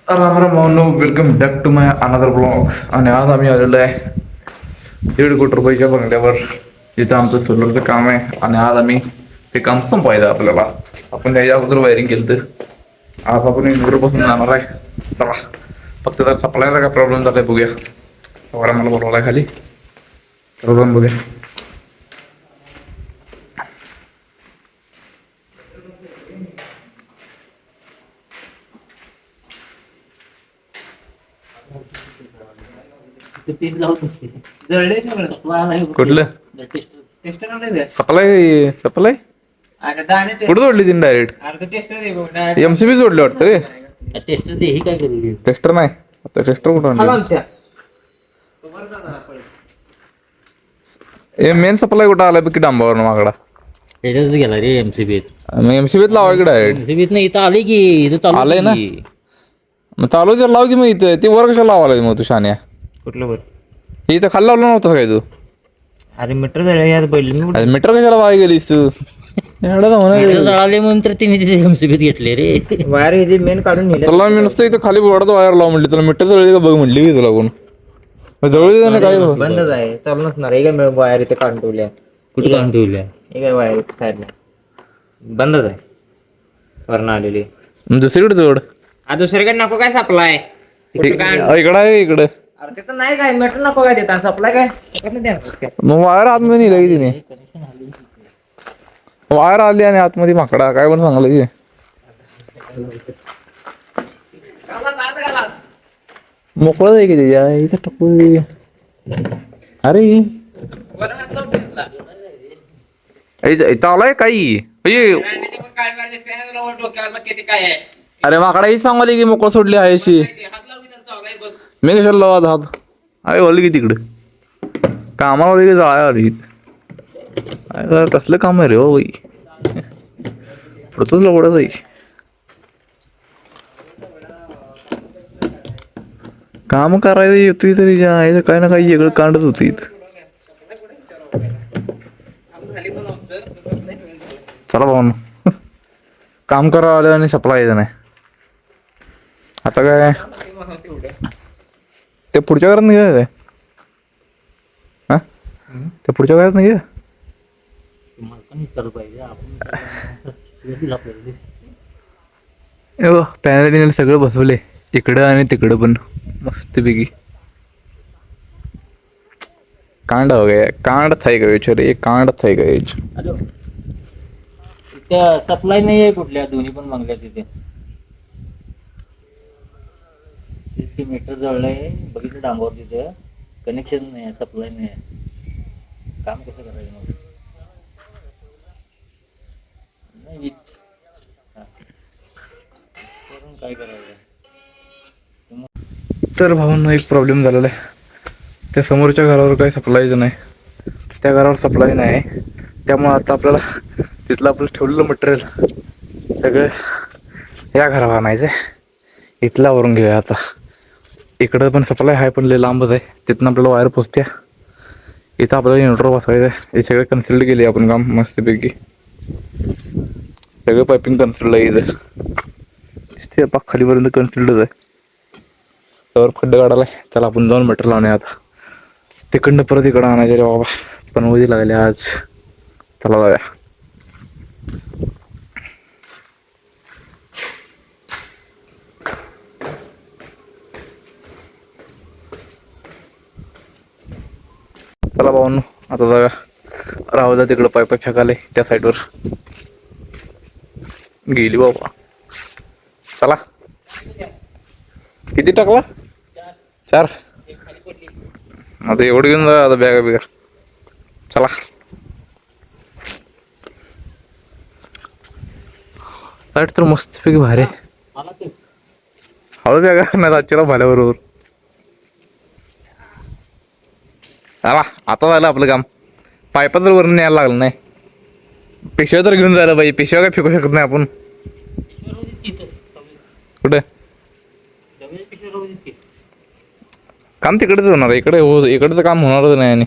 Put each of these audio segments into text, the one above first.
राम राम भावनो, welcome back to my another blog. आणि आज आम्ही आलेलो आहे 1.5 कोटी रुपयाच्या बंगल्यावर, जिथं आमचं सोलरचं काम आहे. आणि आज आम्ही ते काम संपवायचं आपल्याला. आपण त्याच्या अगोदर वायरिंग केलं तर आज आपण इंदोरपासून जाणार आहे. चला, फक्त जर सप्लायचा काय प्रॉब्लेम झालाय बघूया. सवारा मला बोलवलाय खाली, प्रॉब्लेम बघूया. कुठलं सप्लाय सप्लाय कुठं जोडली तीन डायरेक्ट एमसीबी जोडले वाटतं रे. टेस्टर दे ही काय करेल टेस्टर नाही, आता टेस्टर कुठं आणलं? हे मेन सप्लाय कुठं आलाय बघ की डांबावर मागडा. त्याच्यातच गेला रे एमसीबीत. मग एमसीबीत लावा की डायरेक्ट. एमसीबीत नाही इथं आले की इथं चालू आलंय ना? मग चालू तर लाव की. मग इथं ते वर कशाला लावायला मग तू शान्या? कुठलं वर? हे इथं खाली लावलं नव्हतं काय तू? अरे मीटर झालं यार पहिले मीटर कशाला वाय गेलीस तू? मीटर जळाले म्हणून तर तिने तिथे एमसीबीत घेतले रे. वायर इथे मेन काढून नेले. तुला मी नुसतं इथं खाली बोर्डात वायर लाव म्हणली, तुला मीटर जवळ का बघ म्हणली की तुला कोण? जवळ नाही काय बंदच आहे, चालू नसणार. हे काय वायर इथे काढून ठेवल्या? कुठे काढून ठेवल्या? हे काय वायर साईडला बंदच आहे, वरण आलेली. दुसरीकडे जोड. दुसरीकडे नको काय सप्लाय इकडं आहे इकडं. अरे तिथं नाही काय मीटर नको काय देतात सप्लाय काय मग वायर आतमध्ये नेलं की तिने. वायर आली आणि आतमध्ये माकडा काय पण चांगलं की. मोकळं आहे की त्याच्या इथं टाकू. अरे इथं आलाय काही. अरे माकडा ही सांगाली की मोकळं सोडली आहे अशी. मी कशाला लावा हात? आहे बोल की तिकडे कामाला वगैरे जाळ्या आली. कसलं काम आहे रे हो बाई. पुढचंच लवडच आहे. काम करायचं येतोय तरी जायचं काय ना काही वेगळं कांडच होतं इथं. चला भाऊ, काम करावं आलं आणि सप्लाय यायचं नाही. आता काय ते पुढच्या घरात नाही काय? हा ते पुढच्या घरात नाही का? पॅनल बिनल सगळं बसवले इकडं आणि तिकडं पण मस्तपैकी. कांड हो गया, कांड थाई गयो छे, कांड थाई गयो. त्या सप्लाय नाही आहे कुठल्या दोन्ही पण मागल्या तिथे. मीटर जळलंय बघितलं डांबावर, तिथे कनेक्शन नाही, सप्लाय नाही. काम कसं करायचं मग? काय करायचं तर भावांना एक प्रॉब्लेम झालेला आहे. त्या समोरच्या घरावर काही सप्लायचं नाही, त्या घरावर सप्लाय नाही. त्यामुळे आता आपल्याला तिथलं आपलं ठेवलेलं मटेरियल सगळं या घरावर आणायचं आहे. इथला वरून घेऊया आता. इकडं पण सप्लाय आहे पण लय लांबच आहे, तिथनं आपल्याला वायर पोचत्या. इथं आपल्याला इन्व्हर्टर बसवायचं आहे. हे सगळं कन्सिल्ड केले आपण काम मस्तपैकी. सगळं पायपिंग कन्सिल्ड आहे इथं. ते पाक खालीपर्यंत कन्सिल्डच आहे. त्यावर खड्ड काढायला. चला आपण जाऊन मीटर लावणे आता. तिकडनं परत इकडं आणायचे रे बाबा, पण उदी लागले आज. चला जाऊया. चला भावांनो आता जाऊया. राहू द्या तिकडं पायपा फेकाले त्या साईडवर गेली बाबा. चला किती टाकला? 4. आता एवढं घेऊन जा आता बॅगा बिगा. चला साईड तर मस्तपैकी भारी. हळू बॅगा नाही आजच्याला भाल्याबरोबर. चला आता झालं आपलं काम. पायपा तर वरून यायला लागलं नाही. पिशव्या तर घेऊन जायला पाहिजे. पिशव्या काय फेकू शकत नाही आपण. कुठे काम तिकडेच होणार आहे. इकडचं काम होणारच नाही. आणि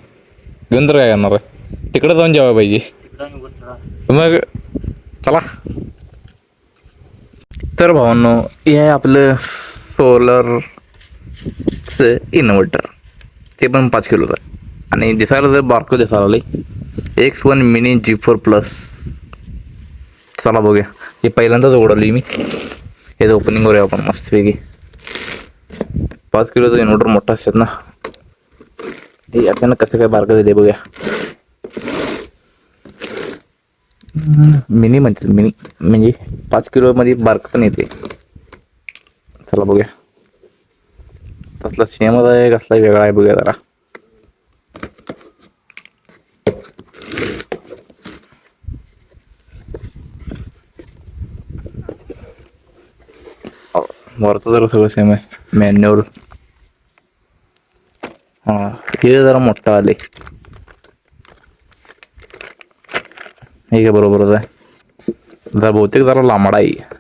घेऊन तर काय करणार आहे? तिकडे जाऊन जेवायला पाहिजे. मग चला. तर भावांनो हे आहे आपलं सोलरचं इन्व्हर्टर, ते पण 5 किलोचं आहे. आणि दिसायला जर बारकं दिसायला लागले X1 मिनी G4+. चला बघूया. हे पहिल्यांदाच उघडली मी. हेच ओपनिंग करूया आपण मस्तपैकी. 5 किलोचं इन्व्हर्टर मोठा असतात ना, हे अचानक कसं काय बारकं झाले बघूया. मिनी म्हणतात, मिनी म्हणजे 5 किलोमध्ये बारकं पण येते. चला बघूया. कसला सेमच आहे कसला वेगळा आहे बघूया जरा. वरचं जरा सगळं सेम आहे. मॅन्युअल. हा, हे जरा मोठं आले. हे काय बरोबरच आहे. जरा बहुतेक जरा लांबडा आहे.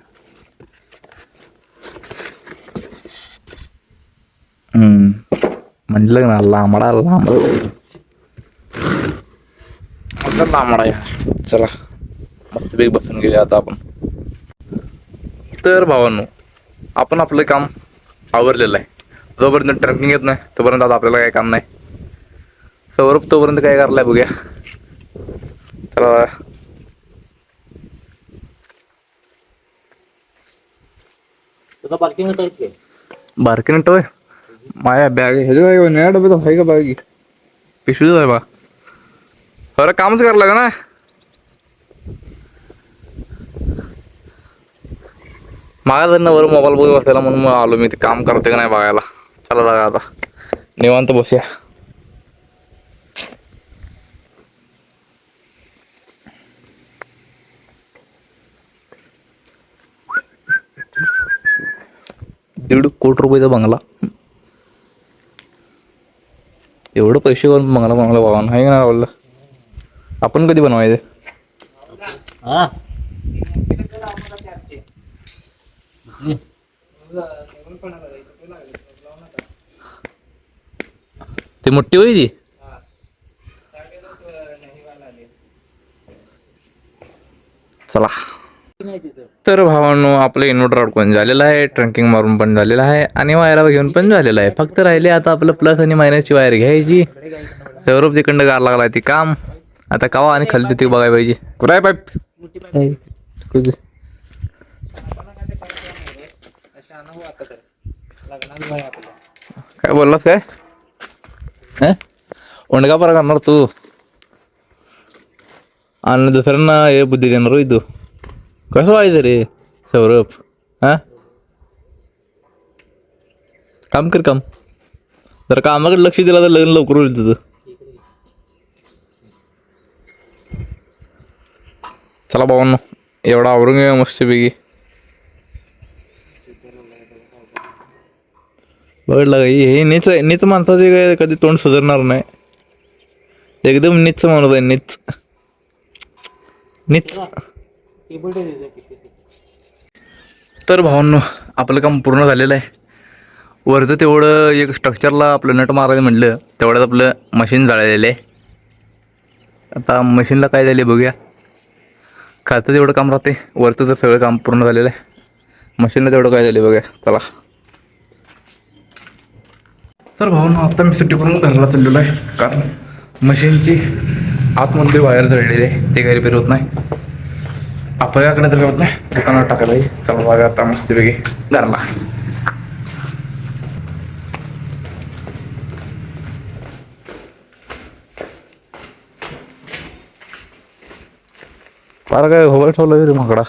म्हटलं ना लांबडा लांबडा आहे. चला मस्तपैकी बसून घेऊया आता आपण. तर भावांनो, आपण आपलं काम आवरलेलं आहे. जोपर्यंत ट्रकिंग येत नाही तोपर्यंत आता आपल्याला काही काम नाही. सौरभ तोपर्यंत काय करलाय बघूया. चला तुझा पार्किंग बारकीनं टोय माझ्या बॅग ह्याच्या बॅग नया डब्यात आहे का बॅग? पिशवीच आहे बा. सर कामच करायला का ना. माझ्या वर मोबाईल बघत बसायला म्हणून आलो मी. ते काम करते का नाही बघायला. चला जागा आता निवांत बसूया. ₹1.5 कोटी बंगला. एवढं पैसे करून बंगला बाबा नाही ना बोललं. आपण कधी बनवायचं? ते मोठी होई ती. चला तर भावांनो, आपलं इन्व्हर्टर अडकून झालेलं आहे, ट्रंकिंग मारून पण झालेलं आहे आणि वायरा घेऊन पण झालेलं आहे. फक्त राहिले आता आपलं प्लस आणि मायनसची वायर घ्यायची. सौरभ तिकडं गार लागला ती काम. आता कावा आणि खाली ते बघायला पाहिजे. कुठं आहे पाईप? काय बोललास काय? ओंडगा परा करणार तू आणि दुसऱ्यांना हे बुद्धी देणार होय तू. कसं व्हायचं रे सौरभ? काम कर काम. जर कामाकडे लक्ष दिला तर लग्न लवकर होईल तुझं. चला भावांनो, एवढा आवरून घेऊया मस्तपैकी. बघितलं का हे नीच माणसाचे काय कधी तोंड सुधारणार नाही. एकदम नीच माणूस आहे. नीच. तर भावांनो, आपलं काम पूर्ण झालेलं आहे. वरचं तेवढं एक स्ट्रक्चरला आपलं नट मारायला म्हटलं तेवढ्यात आपलं मशीन जाळलेलं आहे. आता मशीनला काय झाले बघूया. खालचं तेवढं काम राहते, वरचं तर सगळं काम पूर्ण झालेलं आहे. मशीनला तेवढं काय झाले बघूया. चला तर भावांनो, आता मी सुट्टी करून घराला चाललेलो आहे. कारण मशीनची आतमध्ये वायर जळलेली आहे, ते काही रिपेअर होत नाही. आपल्याकडे तर होत नाही, दुकानात टाकायला आहे. चला बघा आता मस्तपैकी घरला. फार काय होय ठेवलं रे माकडा.